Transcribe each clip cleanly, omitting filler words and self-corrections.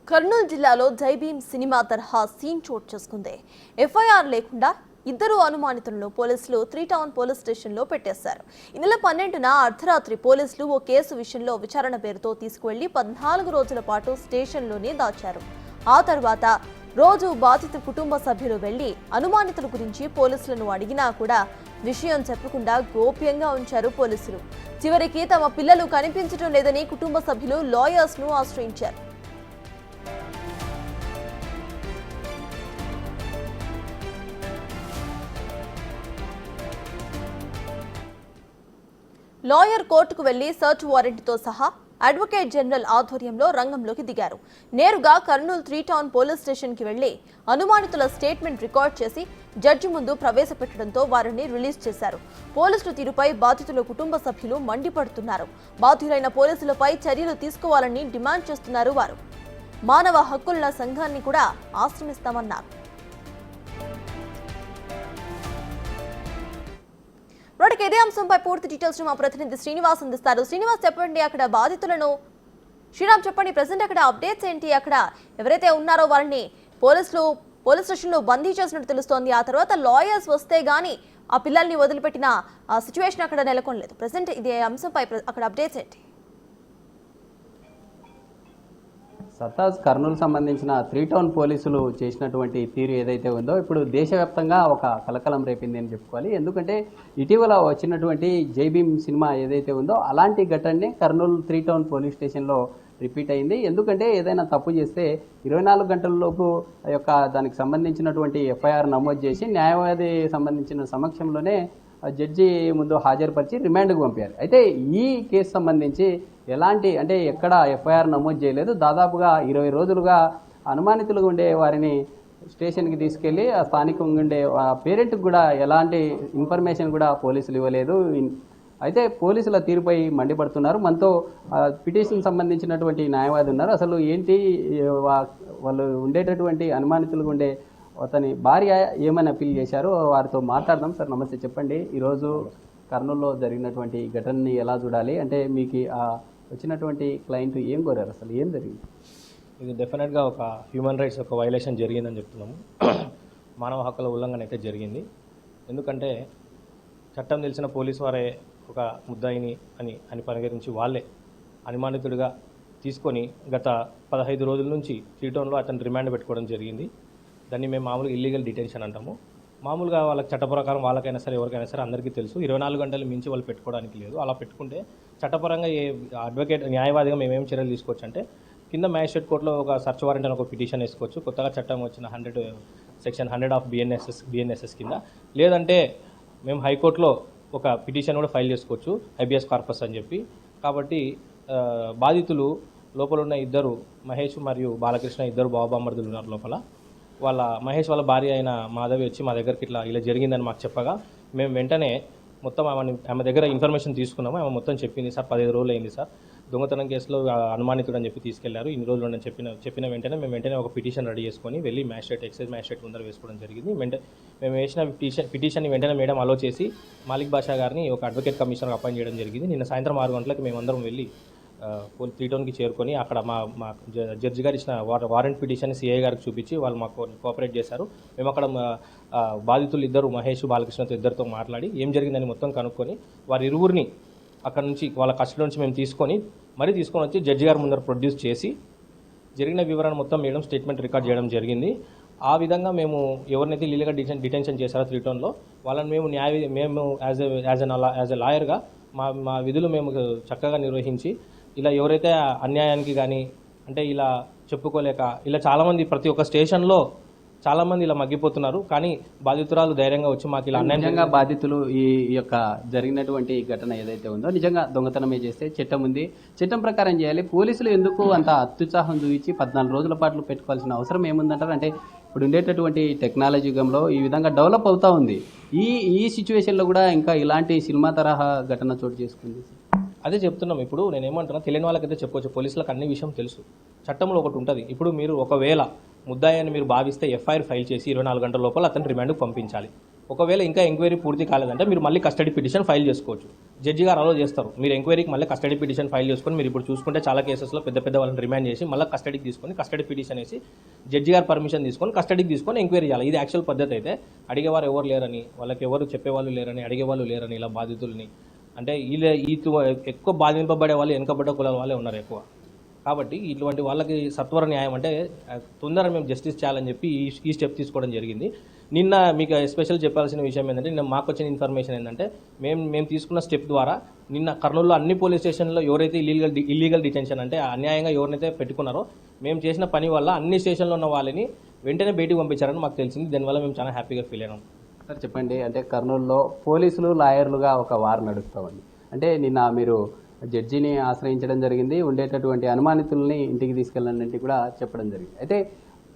కర్నూలు జిల్లాలో జై భీమ్ సినిమా తరహా సీన్ చోటు చేసుకుంది. ఎఫ్ఐఆర్ లేకుండా ఇద్దరు అనుమానితులను పోలీసులు 3 టౌన్ పోలీస్ స్టేషన్లో పెట్టేశారు. ఈ నెల 12న అర్ధరాత్రి పోలీసులు ఓ కేసు విషయంలో విచారణ పేరుతో తీసుకువెళ్లి 14 రోజుల పాటు స్టేషన్లోనే దాచారు. ఆ తర్వాత రోజు బాధిత కుటుంబ సభ్యులు వెళ్లి అనుమానితుల గురించి పోలీసులను అడిగినా కూడా విషయం చెప్పకుండా గోప్యంగా ఉంచారు పోలీసులు. చివరికి తమ పిల్లలు కనిపించడం లేదని కుటుంబ సభ్యులు లాయర్స్ ను ఆశ్రయించారు. లాయర్ కోర్టుకు వెళ్లి సర్చ్ వారెంట్తో సహా అడ్వకేట్ జనరల్ ఆధ్వర్యంలో రంగంలోకి దిగారు. నేరుగా కర్నూలు 3 టౌన్ పోలీస్ స్టేషన్కి వెళ్లి అనుమానితుల స్టేట్మెంట్ రికార్డ్ చేసి జడ్జి ముందు ప్రవేశపెట్టడంతో వారిని రిలీజ్ చేశారు. పోలీసుల తీరుపై బాధితుల కుటుంబ సభ్యులు మండిపడుతున్నారు. బాధ్యులైన పోలీసులపై చర్యలు తీసుకోవాలని డిమాండ్ చేస్తున్నారు. వారు మానవ హక్కుల సంఘాన్ని కూడా ఆశ్రమిస్తామన్నారు. రోడ్డుకి ఇదే అంశంపై పూర్తి డీటెయిల్స్ మా ప్రతినిధి శ్రీనివాస్ అందిస్తారు. శ్రీనివాస్, చెప్పండి, అక్కడ బాధితులను శ్రీరామ్ చెప్పండి, ప్రెసెంట్ అక్కడ అప్డేట్స్ ఏంటి? అక్కడ ఎవరైతే ఉన్నారో వారిని పోలీస్ స్టేషన్లో బందీ చేసినట్టు తెలుస్తోంది. ఆ తర్వాత లాయర్స్ వస్తే గానీ ఆ పిల్లల్ని వదిలిపెట్టిన సిచ్యువేషన్ అక్కడ నెలకొనలేదు. ప్రెసెంట్ ఇదే అంశంపై అక్కడ అప్డేట్స్ ఏంటి? సత్తాజ్ కర్నూలు సంబంధించిన 3 టౌన్ పోలీసులు చేసినటువంటి తీరు ఏదైతే ఉందో ఇప్పుడు దేశవ్యాప్తంగా ఒక కలకలం రేపింది అని చెప్పుకోవాలి. ఎందుకంటే ఇటీవల వచ్చినటువంటి జై భీమ్ సినిమా ఏదైతే ఉందో అలాంటి ఘటనే కర్నూలు 3 టౌన్ పోలీస్ స్టేషన్లో రిపీట్ అయింది. ఎందుకంటే ఏదైనా తప్పు చేస్తే 24 గంటలలోపు దానికి సంబంధించినటువంటి ఎఫ్ఐఆర్ నమోదు చేసి న్యాయవాది సంబంధించిన సమక్షంలోనే జడ్జి ముందు హాజరుపరిచి రిమాండ్కు పంపారు. అయితే ఈ కేసు సంబంధించి ఎక్కడ ఎఫ్ఐఆర్ నమోదు చేయలేదు. దాదాపుగా 20 రోజులుగా అనుమానితులుగా ఉండే వారిని స్టేషన్కి తీసుకెళ్ళి ఆ స్థానికంగా ఉండే పేరెంట్కి కూడా ఎలాంటి ఇన్ఫర్మేషన్ కూడా పోలీసులు ఇవ్వలేదు. అయితే పోలీసుల తీరుపై మండిపడుతున్నారు. మనతో పిటిషన్ సంబంధించినటువంటి న్యాయవాది ఉన్నారు. అసలు ఏంటి వాళ్ళు ఉండేటటువంటి అనుమానితులుగా ఉండే అతని భార్య ఏమని అప్పీల్ చేశారో వారితో మాట్లాడదాం. సార్ నమస్తే, చెప్పండి, ఈరోజు కర్నూలులో జరిగినటువంటి ఘటనని ఎలా చూడాలి? అంటే మీకు వచ్చినటువంటి క్లయింట్ ఏం కోరారు, అసలు ఏం జరిగింది? ఇది డెఫినెట్గా ఒక హ్యూమన్ రైట్స్ ఒక వైలేషన్ జరిగిందని చెప్తున్నాము. మానవ హక్కుల ఉల్లంఘన అయితే జరిగింది. ఎందుకంటే చట్టం తెలిసిన పోలీసు వారే ఒక ముద్దాయిని అని పరిగణించి వాళ్ళే అనుమానితుడిగా తీసుకొని గత 15 రోజుల నుంచి 3 టౌన్లో అతను రిమాండ్ పెట్టుకోవడం జరిగింది. దాన్ని మేము మామూలుగా ఇల్లీగల్ డిటెన్షన్ అంటాము. మామూలుగా వాళ్ళకి చట్ట ప్రకారం వాళ్ళకైనా సరే ఎవరికైనా సరే అందరికీ తెలుసు 24 గంటలు మించి వాళ్ళు పెట్టుకోవడానికి లేదు. అలా పెట్టుకుంటే చట్టపరంగా అడ్వకేట్ న్యాయవాదిగా మేమేం చర్యలు తీసుకోవచ్చు అంటే కింద మ్యాజిస్ట్రేట్ కోర్టులో ఒక సర్చ్ వారెంట్ అని ఒక పిటిషన్ వేసుకోవచ్చు. కొత్తగా చట్టం వచ్చిన సెక్షన్ 100 ఆఫ్ బిఎన్ఎస్ఎస్ కింద. లేదంటే మేము హైకోర్టులో ఒక పిటిషన్ కూడా ఫైల్ చేసుకోవచ్చు, హైబియస్ కార్పస్ అని చెప్పి. కాబట్టి బాధితులు లోపల ఉన్న ఇద్దరు మహేష్ మరియు బాలకృష్ణ ఇద్దరు బాబామర్దులు ఉన్నారు లోపల. మహేష్ వాళ్ళ భార్య అయిన మాధవి వచ్చి మా దగ్గరికి ఇలా జరిగిందని మాకు చెప్పగా మేము వెంటనే మొత్తం ఆమె దగ్గర ఇన్ఫర్మేషన్ తీసుకున్నాము. ఆమె మొత్తం చెప్పింది. సార్ 15 రోజులు అయింది సార్, దొంగతనం కేసులో అనుమానితుడు అని చెప్పి తీసుకెళ్లారు, ఇన్ని రోజులు అని చెప్పిన వెంటనే మేము వెంటనే ఒక పిటిషన్ రెడీ చేసుకొని వెళ్ళి ఎక్సైజ్ మ్యాజిస్ట్రేట్ ముందర వేసుకోవడం జరిగింది. మేము వేసిన పిటిషన్ని వెంటనే మేడం అలో చేసి మాలిక్ బాషా గారిని ఒక అడ్వకేట్ కమిషనర్ అపాయింట్ చేయడం జరిగింది. నిన్న సాయంత్రం 6 గంటలకు మేమందరం వెళ్ళి 3 టౌన్కి చేరుకొని అక్కడ మా జడ్జి గారు ఇచ్చిన వారెంట్ పిటిషన్ సిఐ గారికి చూపించి వాళ్ళు మాకు కోఆపరేట్ చేశారు. మేము అక్కడ బాధితులు ఇద్దరు మహేష్ బాలకృష్ణతో ఇద్దరితో మాట్లాడి ఏం జరిగిందని మొత్తం కనుక్కొని వారి ఇరువురిని అక్కడ నుంచి వాళ్ళ కస్టడీ నుంచి మేము తీసుకొని వచ్చి జడ్జి గారి ముందర ప్రొడ్యూస్ చేసి జరిగిన వివరణ మొత్తం మేడం స్టేట్మెంట్ రికార్డ్ చేయడం జరిగింది. ఆ విధంగా మేము ఎవరినైతే లీగల్గా డిటెన్షన్ చేశారో 3 టౌన్లో వాళ్ళని మేము యాజ్ ఎ లాయర్గా మా విధులు మేము చక్కగా నిర్వహించి ఇలా ఎవరైతే అన్యాయానికి కానీ అంటే ఇలా చెప్పుకోలేక ఇలా చాలామంది ప్రతి ఒక్క స్టేషన్లో చాలామంది ఇలా మగ్గిపోతున్నారు. కానీ బాధితురాలు ధైర్యంగా వచ్చి మాకు ఇలా నిజంగా బాధితులు ఈ యొక్క జరిగినటువంటి ఘటన ఏదైతే ఉందో నిజంగా దొంగతనమే చేస్తే చట్టం ఉంది, చట్టం ప్రకారం చేయాలి. పోలీసులు ఎందుకు అంత అత్యుత్సాహం చూపించి 14 రోజుల పాటు పెట్టుకోవాల్సిన అవసరం ఏముందంటారు? అంటే ఇప్పుడు ఉండేటటువంటి టెక్నాలజీ యుగంలో ఈ విధంగా డెవలప్ అవుతూ ఉంది. ఈ సిచ్యువేషన్లో కూడా ఇంకా ఇలాంటి సినిమా తరహా ఘటన చోటు చేసుకుంది. అదే చెప్తున్నాం. ఇప్పుడు నేను ఏమంటున్నా, తెలియని వాళ్ళకైతే చెప్పవచ్చు, పోలీసులకు అన్ని విషయం తెలుసు. చట్టంలో ఒకటి ఉంటుంది. ఇప్పుడు మీరు ఒకవేళ ముద్దాయని మీరు భావిస్తే ఎఫ్ఐఆర్ ఫైల్ చేసి 24 గంటల లోపల అతను రిమాండ్కు పంపించాలి. ఒకవేళ ఇంకా ఎంక్వైరీ పూర్తి కాలేదంటే మీరు మళ్ళీ కస్టడీ పిటిషన్ ఫైల్ చేసుకోవచ్చు. జడ్జి గారు అలో చేస్తారు. మీరు ఎంక్వైరీకి మళ్ళీ కస్టడీ పిటిషన్ ఫైల్ చేసుకొని మీరు ఇప్పుడు చూసుకుంటే చాలా కేసెస్లో పెద్ద పెద్ద వాళ్ళని రిమాండ్ చేసి మళ్ళీ కస్టడీకి తీసుకొని కస్టడీ పిటిషన్ వేసి జడ్జి గారు పర్మిషన్ తీసుకొని కస్టడీకి తీసుకొని ఎంక్వైరీ చేయాలి. ఇది యాక్చువల్ పద్ధతి. అయితే అడిగేవారు ఎవరు లేరని, వాళ్ళకి ఎవరు చెప్పేవాళ్ళు లేరని, అడిగేవాళ్ళు లేరని ఇలా బాధితుల్ని అంటే ఎక్కువ బాధింపబడే వాళ్ళు వెనుకబడ్డ కులాల వాళ్ళే ఉన్నారు ఎక్కువ. కాబట్టి ఇటువంటి వాళ్ళకి సత్వర న్యాయం అంటే తొందరగా మేము జస్టిస్ చేయాలని చెప్పి ఈ స్టెప్ తీసుకోవడం జరిగింది. నిన్న మీకు స్పెషల్ చెప్పాల్సిన విషయం ఏంటంటే నిన్న మాకు వచ్చిన ఇన్ఫర్మేషన్ ఏంటంటే మేము తీసుకున్న స్టెప్ ద్వారా నిన్న కర్నూలులో అన్ని పోలీస్ స్టేషన్లో ఎవరైతే ఇల్లీగల్ డిటెన్షన్ అంటే అన్యాయంగా ఎవరినైతే పెట్టుకున్నారో మేము చేసిన పని వల్ల అన్ని స్టేషన్లో ఉన్న వాళ్ళని వెంటనే బయటికి పంపించారని మాకు తెలిసింది. దానివల్ల మేము చాలా హ్యాపీగా ఫీల్ అయినాం. సార్ చెప్పండి, అంటే కర్నూలులో పోలీసులు లాయర్లుగా ఒక వార్ నడుస్తామండి. అంటే నిన్న మీరు జడ్జిని ఆశ్రయించడం జరిగింది, ఉండేటటువంటి అనుమానితుల్ని ఇంటికి తీసుకెళ్ళాలంటే కూడా చెప్పడం జరిగింది. అయితే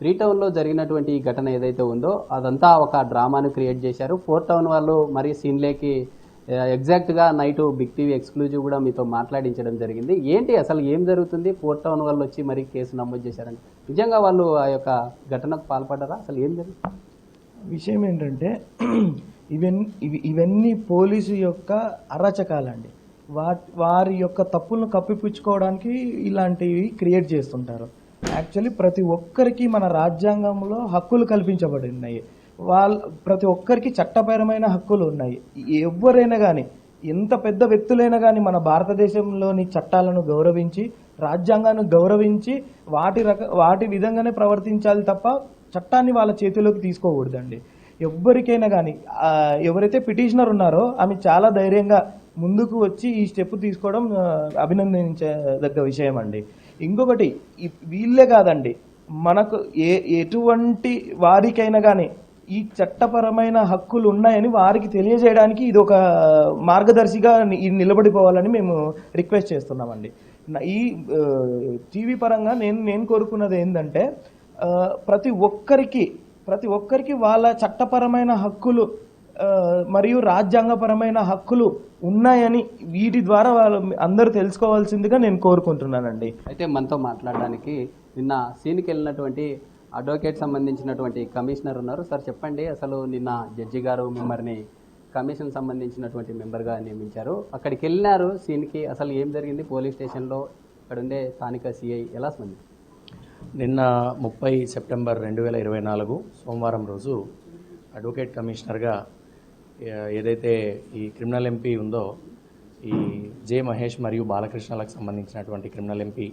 3 టౌన్లో జరిగినటువంటి ఈ ఘటన ఏదైతే ఉందో అదంతా ఒక డ్రామాను క్రియేట్ చేశారు. 4 టౌన్ వాళ్ళు మరి సీన్లేకి ఎగ్జాక్ట్గా నైట్ బిగ్ టీవీ ఎక్స్క్లూజివ్ కూడా మీతో మాట్లాడించడం జరిగింది. ఏంటి అసలు ఏం జరుగుతుంది? 4 టౌన్ వాళ్ళు వచ్చి మరి కేసు నమోదు చేశారంటే నిజంగా వాళ్ళు ఆ యొక్క ఘటనకు పాల్పడ్డారా? అసలు ఏం జరిగింది? విషయం ఏంటంటే ఇవన్నీ పోలీసు యొక్క అరాచకాలండి. వారి యొక్క తప్పులను కప్పిపుచ్చుకోవడానికి ఇలాంటివి క్రియేట్ చేస్తుంటారు. యాక్చువల్లీ ప్రతి ఒక్కరికి మన రాజ్యాంగంలో హక్కులు కల్పించబడి ఉన్నాయి. ప్రతి ఒక్కరికి చట్టపరమైన హక్కులు ఉన్నాయి. ఎవరైనా కానీ ఎంత పెద్ద వ్యక్తులైనా కానీ మన భారతదేశంలోని చట్టాలను గౌరవించి రాజ్యాంగాన్ని గౌరవించి వాటి విధంగానే ప్రవర్తించాలి తప్ప చట్టాన్ని వాళ్ళ చేతిలోకి తీసుకోకూడదండి. ఎవరికైనా కానీ ఎవరైతే పిటిషనర్ ఉన్నారో ఆమె చాలా ధైర్యంగా ముందుకు వచ్చి ఈ స్టెప్ తీసుకోవడం అభినందించదగ్గ విషయం అండి. ఇంకొకటి వీళ్ళే కాదండి, మనకు ఎటువంటి వారికైనా కానీ ఈ చట్టపరమైన హక్కులు ఉన్నాయని వారికి తెలియజేయడానికి ఇది ఒక మార్గదర్శిగా నిలబడిపోవాలని మేము రిక్వెస్ట్ చేస్తున్నామండి. ఈ టీవీ పరంగా నేను కోరుకున్నది ఏంటంటే ప్రతి ఒక్కరికి వాళ్ళ చట్టపరమైన హక్కులు మరియు రాజ్యాంగపరమైన హక్కులు ఉన్నాయని వీటి ద్వారా వాళ్ళు అందరూ తెలుసుకోవాల్సిందిగా నేను కోరుకుంటున్నానండి. అయితే మనతో మాట్లాడడానికి నిన్న సీన్కి వెళ్ళినటువంటి అడ్వకేట్ సంబంధించినటువంటి కమిషనర్ ఉన్నారు. సార్ చెప్పండి, అసలు నిన్న జడ్జి గారు మిమ్మల్ని కమిషన్ సంబంధించినటువంటి మెంబర్గా నియమించారు, అక్కడికి వెళ్ళినారు సీన్కి, అసలు ఏం జరిగింది పోలీస్ స్టేషన్లో? అక్కడ ఉండే స్థానిక సిఐ ఎలా స్పందించారు? నిన్న 30 సెప్టెంబర్ 2024 సోమవారం రోజు అడ్వకేట్ కమిషనర్గా ఏదైతే ఈ క్రిమినల్ ఎంపీ ఉందో ఈ జె మహేష్ మరియు బాలకృష్ణలకు సంబంధించినటువంటి క్రిమినల్ ఎంపీ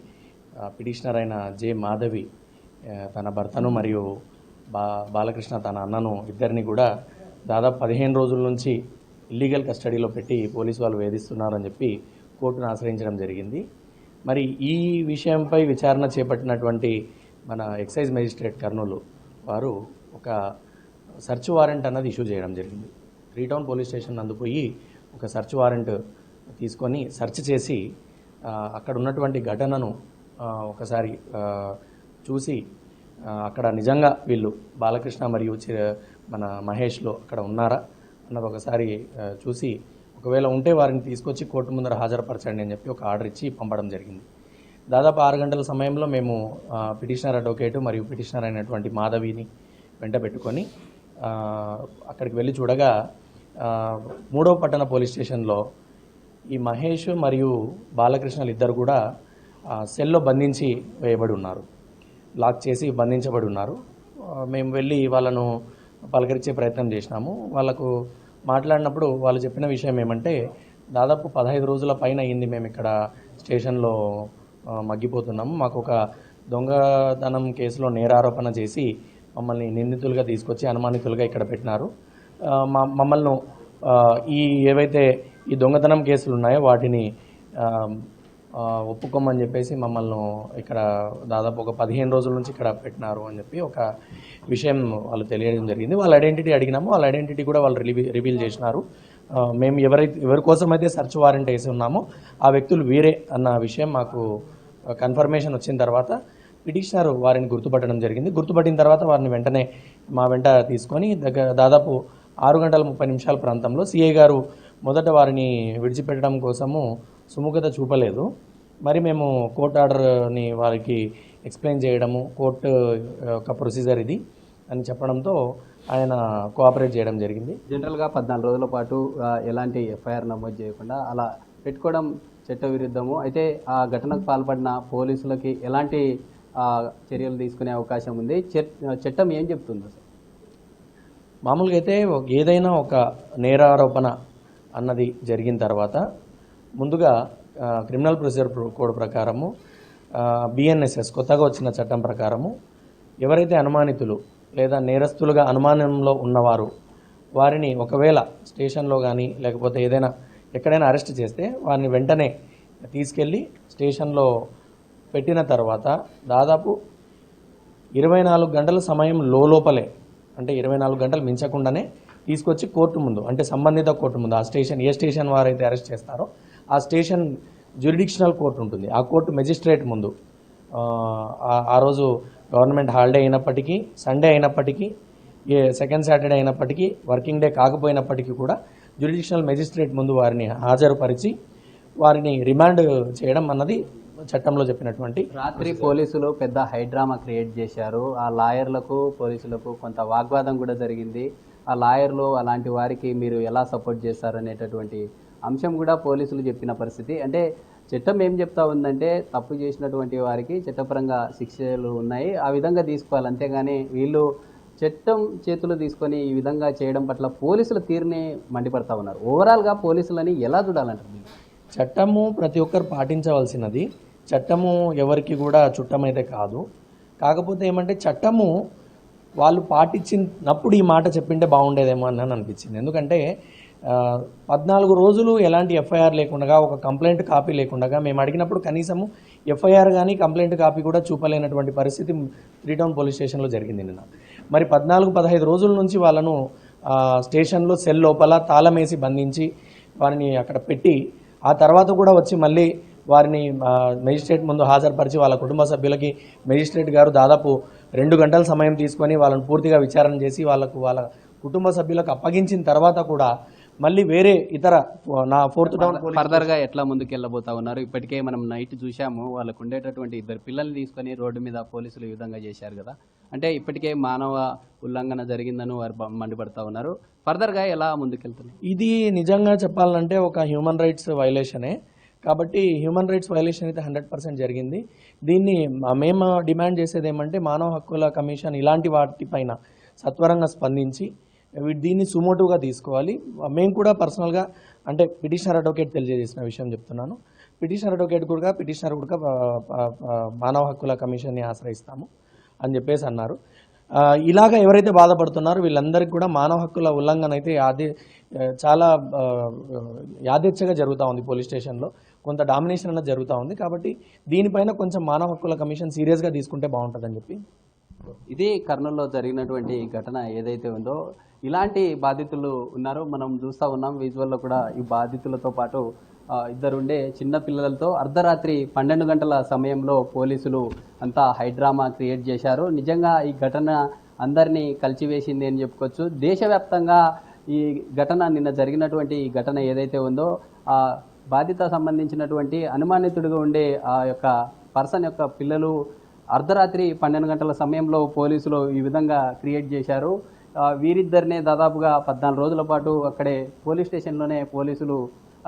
పిటిషనర్ అయిన జె మాధవి తన భర్తను మరియు బాలకృష్ణ తన అన్నను ఇద్దరిని కూడా దాదాపు 15 రోజుల నుంచి ఇల్లీగల్ కస్టడీలో పెట్టి పోలీసు వాళ్ళు వేధిస్తున్నారని చెప్పి కోర్టును ఆశ్రయించడం జరిగింది. మరి ఈ విషయంపై విచారణ చేపట్టినటువంటి మన ఎక్సైజ్ మేజిస్ట్రేట్ కర్నూలు వారు ఒక సెర్చ్ వారెంట్ అన్నది ఇష్యూ చేయడం జరిగింది. 3 టౌన్ పోలీస్ స్టేషన్ నందుపోయి ఒక సెర్చ్ వారెంట్ తీసుకొని సెర్చ్ చేసి అక్కడ ఉన్నటువంటి ఘటనను ఒకసారి చూసి అక్కడ నిజంగా వీళ్ళు బాలకృష్ణ మరియు మన మహేష్లో అక్కడ ఉన్నారా అన్నది ఒకసారి చూసి ఒకవేళ ఉంటే వారిని తీసుకొచ్చి కోర్టు ముందర హాజరుపరచండి అని చెప్పి ఒక ఆర్డర్ ఇచ్చి పంపడం జరిగింది. దాదాపు 6 గంటల సమయంలో మేము పిటిషనర్ అడ్వకేటు మరియు పిటిషనర్ అయినటువంటి మాధవిని వెంట పెట్టుకొని అక్కడికి వెళ్ళి చూడగా 3వ పట్టణ పోలీస్ స్టేషన్లో ఈ మహేష్ మరియు బాలకృష్ణలు ఇద్దరు కూడా సెల్లో బంధించి వేయబడి ఉన్నారు, లాక్ చేసి బంధించబడి ఉన్నారు. మేము వెళ్ళి వాళ్ళను పలకరించే ప్రయత్నం చేసినాము. వాళ్ళకు మాట్లాడినప్పుడు వాళ్ళు చెప్పిన విషయం ఏమంటే దాదాపు 15 రోజుల పైన అయింది మేము ఇక్కడ స్టేషన్లో మగ్గిపోతున్నాము, మాకు ఒక దొంగతనం కేసులో నేరారోపణ చేసి మమ్మల్ని నిందితులుగా తీసుకొచ్చి అనుమానితులుగా ఇక్కడ పెట్టినారు, మమ్మల్ని ఏవైతే ఈ దొంగతనం కేసులు ఉన్నాయో వాటిని ఒప్పుకోమని చెప్పేసి మమ్మల్ని ఇక్కడ దాదాపు ఒక 15 రోజుల నుంచి ఇక్కడ పెట్టినారు అని చెప్పి ఒక విషయం వాళ్ళు తెలియడం జరిగింది. వాళ్ళ ఐడెంటిటీ అడిగినాము, వాళ్ళ ఐడెంటిటీ కూడా వాళ్ళు రివీల్ చేసినారు. మేము ఎవరి కోసమైతే సెర్చ్ వారెంట్ వేసి ఉన్నామో ఆ వ్యక్తులు వీరే అన్న విషయం మాకు కన్ఫర్మేషన్ వచ్చిన తర్వాత పిటిషనర్ వారిని గుర్తుపట్టడం జరిగింది. గుర్తుపట్టిన తర్వాత వారిని వెంటనే మా వెంట తీసుకొని దాదాపు 6 గంటల 30 నిమిషాల ప్రాంతంలో సిఐ గారు మొదట వారిని విడిచిపెట్టడం కోసము సుముఖత చూపలేదు. మరి మేము కోర్టు ఆర్డర్ని వారికి ఎక్స్ప్లెయిన్ చేయడము, కోర్టు యొక్క ప్రొసీజర్ ఇది, అని చెప్పడంతో ఆయన కోఆపరేట్ చేయడం జరిగింది. జనరల్గా 14 రోజుల పాటు ఎలాంటి ఎఫ్ఐఆర్ నమోదు చేయకుండా అలా పెట్టుకోవడం చట్టవిరుద్ధము. అయితే ఆ ఘటనకు పాల్పడిన పోలీసులకి ఎలాంటి చర్యలు తీసుకునే అవకాశం ఉంది? చట్టం ఏం చెప్తుంది అసలు? మామూలుగా అయితే ఏదైనా ఒక నేరారోపణ అన్నది జరిగిన తర్వాత ముందుగా క్రిమినల్ ప్రొసీజర్ కోడ్ ప్రకారము బిఎన్ఎస్ఎస్ కొత్తగా వచ్చిన చట్టం ప్రకారము ఎవరైతే అనుమానితులు లేదా నేరస్తులుగా అనుమానంలో ఉన్నవారు వారిని ఒకవేళ స్టేషన్లో కానీ లేకపోతే ఏదైనా ఎక్కడైనా అరెస్ట్ చేస్తే వారిని వెంటనే తీసుకెళ్ళి స్టేషన్లో పెట్టిన తర్వాత దాదాపు 24 గంటల సమయం లోపలే, అంటే 24 గంటలు మించకుండానే తీసుకొచ్చి కోర్టు ముందు, అంటే సంబంధిత కోర్టు ముందు, ఆ స్టేషన్ ఏ స్టేషన్ వారైతే అరెస్ట్ చేస్తారో ఆ స్టేషన్ జ్యూరిడిక్షనల్ కోర్టు ఉంటుంది, ఆ కోర్టు మెజిస్ట్రేట్ ముందు ఆ రోజు గవర్నమెంట్ హాలిడే అయినప్పటికీ, సండే అయినప్పటికీ, సెకండ్ సాటర్డే అయినప్పటికీ, వర్కింగ్ డే కాకపోయినప్పటికీ కూడా జ్యుడిషియల్ మెజిస్ట్రేట్ ముందు వారిని హాజరుపరిచి వారిని రిమాండ్ చేయడం అన్నది చట్టంలో చెప్పినటువంటి. రాత్రి పోలీసులు పెద్ద హైడ్రామా క్రియేట్ చేశారు. ఆ లాయర్లకు పోలీసులకు కొంత వాగ్వాదం కూడా జరిగింది. ఆ లాయర్లు అలాంటి వారికి మీరు ఎలా సపోర్ట్ చేస్తారు అనేటటువంటి అంశం కూడా పోలీసులు చెప్పిన పరిస్థితి. అంటే చట్టం ఏం చెప్తా ఉందంటే తప్పు చేసినటువంటి వారికి చట్టపరంగా శిక్షలు ఉన్నాయి, ఆ విధంగా తీసుకోవాలి. అంతేగాని వీళ్ళు చట్టం చేతులు తీసుకొని ఈ విధంగా చేయడం పట్ల పోలీసుల తీరుని మండిపడతా ఉన్నారు. ఓవరాల్గా పోలీసులని ఎలా చూడాలంటారు? చట్టము ప్రతి ఒక్కరు పాటించవలసినది. చట్టము ఎవరికి కూడా చుట్టమైతే కాదు. కాకపోతే ఏమంటే చట్టము వాళ్ళు పాటించినప్పుడు ఈ మాట చెప్పింటే బాగుండేదేమో అని అనిపించింది. ఎందుకంటే 14 రోజులు ఎలాంటి ఎఫ్ఐఆర్ లేకుండా, ఒక కంప్లైంట్ కాపీ లేకుండా మేము అడిగినప్పుడు కనీసము ఎఫ్ఐఆర్ కానీ కంప్లైంట్ కాపీ కూడా చూపలేనటువంటి పరిస్థితి 3 టౌన్ పోలీస్ స్టేషన్లో జరిగింది నిన్న. మరి 14-15 రోజుల నుంచి వాళ్ళను స్టేషన్లో సెల్ లోపల తాళం వేసి బంధించి వారిని అక్కడ పెట్టి ఆ తర్వాత కూడా వచ్చి మళ్ళీ వారిని మెజిస్ట్రేట్ ముందు హాజరుపరిచి వాళ్ళ కుటుంబ సభ్యులకి మెజిస్ట్రేట్ గారు దాదాపు 2 గంటల సమయం తీసుకొని వాళ్ళని పూర్తిగా విచారణ చేసి వాళ్ళ కుటుంబ సభ్యులకు అప్పగించిన తర్వాత కూడా మళ్ళీ వేరే ఇతర నా 4th టౌన్ ఫర్దర్గా ఎట్లా ముందుకు వెళ్ళబోతా ఉన్నారు? ఇప్పటికే మనం నైట్ చూసాము, వాళ్ళకు ఉండేటటువంటి 2 పిల్లల్ని తీసుకొని రోడ్డు మీద పోలీసులు ఈ విధంగా చేశారు కదా. అంటే ఇప్పటికే మానవ ఉల్లంఘన జరిగిందని వారు మండిపడతా ఉన్నారు. ఫర్దర్గా ఎలా ముందుకెళ్తున్నారు? ఇది నిజంగా చెప్పాలంటే ఒక హ్యూమన్ రైట్స్ వైలేషనే. కాబట్టి హ్యూమన్ రైట్స్ వైలేషన్ అయితే 100% జరిగింది. దీన్ని మేము డిమాండ్ చేసేది ఏమంటే మానవ హక్కుల కమిషన్ ఇలాంటి వాటిపైన సత్వరంగా స్పందించి దీన్ని సుమోటుగా తీసుకోవాలి. మేము కూడా పర్సనల్గా అంటే పిటిషనర్ అడ్వకేట్ తెలియజేసిన విషయం చెప్తున్నాను. పిటిషనర్ అడ్వకేట్ కూడా మానవ హక్కుల కమిషన్ని ఆశ్రయిస్తాము అని చెప్పేసి అన్నారు. ఇలాగ ఎవరైతే బాధపడుతున్నారో వీళ్ళందరికీ కూడా మానవ హక్కుల ఉల్లంఘన అయితే చాలా యాదృచ్ఛగా జరుగుతూ ఉంది. పోలీస్ స్టేషన్లో కొంత డామినేషన్ అన్నది జరుగుతూ ఉంది. కాబట్టి దీనిపైన కొంచెం మానవ హక్కుల కమిషన్ సీరియస్గా తీసుకుంటే బాగుంటుందని చెప్పి. ఇది కర్నూలులో జరిగినటువంటి ఘటన ఏదైతే ఉందో ఇలాంటి బాధితులు ఉన్నారో మనం చూస్తూ ఉన్నాం. విజువల్లో కూడా ఈ బాధితులతో పాటు 2 ఉండే చిన్న పిల్లలతో అర్ధరాత్రి 12 గంటల సమయంలో పోలీసులు అంతా హైడ్రామా క్రియేట్ చేశారు. నిజంగా ఈ ఘటన అందరినీ కలిచివేసింది అని చెప్పుకోవచ్చు. దేశవ్యాప్తంగా ఈ ఘటన నిన్న జరిగినటువంటి ఈ ఘటన ఏదైతే ఉందో ఆ బాధిత సంబంధించినటువంటి అనుమానితుడిగా ఉండే ఆ యొక్క పర్సన్ యొక్క పిల్లలు అర్ధరాత్రి 12 గంటల సమయంలో పోలీసులు ఈ విధంగా క్రియేట్ చేశారు. వీరిద్దరినే దాదాపుగా 14 రోజుల పాటు అక్కడే పోలీస్ స్టేషన్లోనే పోలీసులు.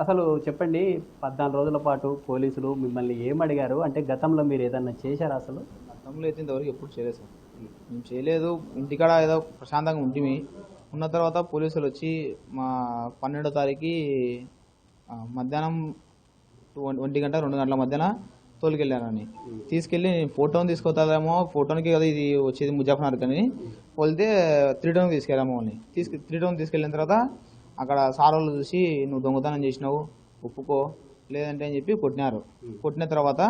అసలు చెప్పండి, 14 రోజుల పాటు పోలీసులు మిమ్మల్ని ఏమడిగారు? అంటే గతంలో మీరు ఏదన్నా చేశారా? అసలు గతంలో అయితే ఇంతవరకు ఎప్పుడు చేయలేదు సార్. మేము చేయలేదు. ఇంటికాడ ఏదో ప్రశాంతంగా ఉంటుంది. ఉన్న తర్వాత పోలీసులు వచ్చి మా 12వ తారీఖు మధ్యాహ్నం 1 గంట 2 గంటల మధ్యన తోలుకెళ్ళానని తీసుకెళ్ళి ఫోటోని తీసుకొస్తారేమో, ఫోటోనికి కదా ఇది వచ్చేది ముజాఫర్నగర్ కానీ వెళ్తే 3 టౌన్కి తీసుకెళ్ళాము. అని 3 టౌన్ తీసుకెళ్ళిన తర్వాత అక్కడ సార్ వాళ్ళు చూసి నువ్వు దొంగతనం చేసినావు ఒప్పుకో లేదంటే అని చెప్పి కొట్టినారు. కొట్టిన తర్వాత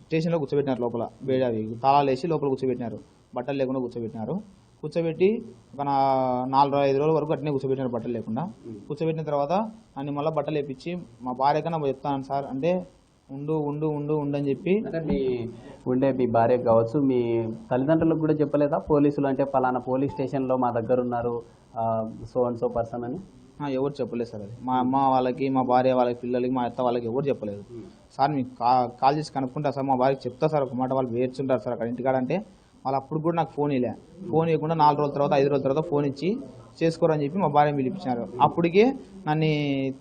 స్టేషన్లో కూర్చోబెట్టినారు. లోపల అవి తాళాలు వేసి లోపల కూర్చోబెట్టినారు. బట్టలు లేకుండా కూర్చోబెట్టినారు. కూర్చోబెట్టి ఒక 4-5 రోజుల వరకు అట్నే కూర్చోబెట్టినారు బట్టలు లేకుండా. కూర్చోబెట్టిన తర్వాత అన్ని మళ్ళీ బట్టలు వేపించి మా భార్యకన్నా చెప్తాను సార్ అంటే ఉండు ఉండు ఉండు ఉండు అని చెప్పి. అంటే మీ భార్యకు కావచ్చు, మీ తల్లిదండ్రులకు కూడా చెప్పలేదా పోలీసులు? అంటే పలానా పోలీస్ స్టేషన్లో మా దగ్గర ఉన్నారు సో అండ్ సో పర్సన్ అని ఎవరు చెప్పలేదు సార్. అది మా అమ్మ వాళ్ళకి, మా భార్య వాళ్ళకి, పిల్లలకి, మా అత్త వాళ్ళకి ఎవరు చెప్పలేదు. సార్ మీకు కాల్ చేసి కనుక్కుంటా సార్, మా భార్యకి చెప్తా సార్ ఒక మాట, వాళ్ళు వేర్చుంటారు సార్ అక్కడ ఇంటికాడ అంటే వాళ్ళు అప్పుడు కూడా నాకు ఫోన్ ఇవ్వకుండా 4 రోజుల తర్వాత 5 రోజుల తర్వాత ఫోన్ ఇచ్చి చేసుకోరని చెప్పి మా భార్య పిలిపించారు. అప్పటికే నన్ను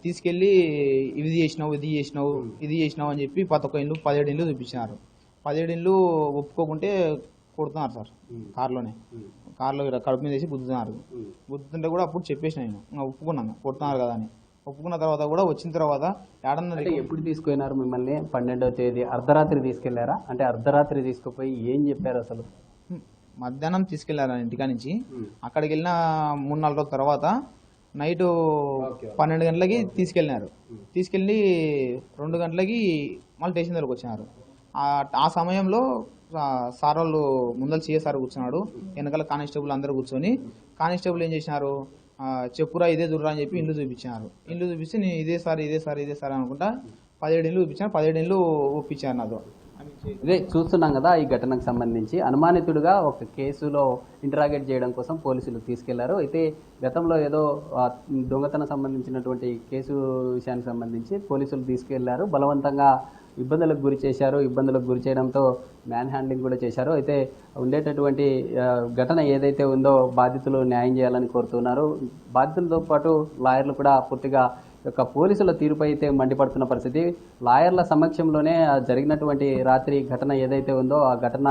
తీసుకెళ్ళి ఇది చేసినావు అని చెప్పి 17 ఇండ్లు చూపించినారు. 17 ఇండ్లు ఒప్పుకోకుంటే కొడుతున్నారు సార్. కార్లో కడుపు మీద వేసి గుద్దుతున్నారు. గుద్దుతుంటే కూడా అప్పుడు చెప్పేసిన నేను ఇంకా ఒప్పుకున్నాను కొడుతున్నారు కదా అని. ఒప్పుకున్న తర్వాత కూడా వచ్చిన తర్వాత అంటే ఎప్పుడు తీసుకున్నారు మిమ్మల్ని? 12వ తేదీ అర్ధరాత్రి తీసుకెళ్లారా? అంటే అర్ధరాత్రి తీసుకుపోయి ఏం చెప్పారు అసలు? మధ్యాహ్నం తీసుకెళ్లారు ఇంటికా నుంచి. అక్కడికి వెళ్ళిన 3-4 రోజుల తర్వాత నైట్ 12 గంటలకి తీసుకెళ్ళినారు. తీసుకెళ్ళి 2 గంటలకి మళ్ళీ స్టేషన్ దగ్గరకు వచ్చినారు. ఆ సమయంలో సార్ వాళ్ళు ముందర సిఎస్ఆర్ కూర్చున్నాడు, వెనకాల కానిస్టేబుల్ అందరూ కూర్చొని కానిస్టేబుల్ ఏం చేసినారు, చెప్పురా ఇదే దుర్రా అని చెప్పి ఇండ్లు చూపించినారు. ఇండ్లు చూపిస్తే నేను ఇదే సార్ అనుకుంటా 17 ఇండ్లు చూపించాను. 17 ఇండ్లు ఒప్పించారు నాతో. ఇదే చూస్తున్నాం కదా, ఈ ఘటనకు సంబంధించి అనుమానితుడిగా ఒక కేసులో ఇంటరాగేట్ చేయడం కోసం పోలీసులు తీసుకెళ్లారు. అయితే గతంలో ఏదో దొంగతనం సంబంధించినటువంటి కేసు విషయానికి సంబంధించి పోలీసులు తీసుకెళ్లారు, బలవంతంగా ఇబ్బందులకు గురి చేశారు. ఇబ్బందులకు గురి చేయడంతో మ్యాన్ హ్యాండ్లింగ్ కూడా చేశారు. అయితే ఉండేటటువంటి ఘటన ఏదైతే ఉందో బాధితులు న్యాయం చేయాలని కోరుతున్నారు. బాధితులతో పాటు లాయర్లు కూడా పూర్తిగా యొక్క పోలీసుల తీరుపై అయితే మండిపడుతున్న పరిస్థితి. లాయర్ల సమక్షంలోనే జరిగినటువంటి రాత్రి ఘటన ఏదైతే ఉందో ఆ ఘటన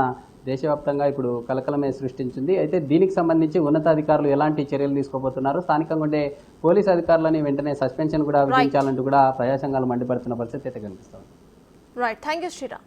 దేశవ్యాప్తంగా ఇప్పుడు కలకలమే సృష్టించింది. అయితే దీనికి సంబంధించి ఉన్నతాధికారులు ఎలాంటి చర్యలు తీసుకోబోతున్నారు, స్థానికంగా ఉండే పోలీసు అధికారులని వెంటనే సస్పెన్షన్ కూడా విధించాలంటూ కూడా ప్రజా సంఘాలు మండిపడుతున్న పరిస్థితి అయితే కనిపిస్తుంది. Right, thank you Sriram.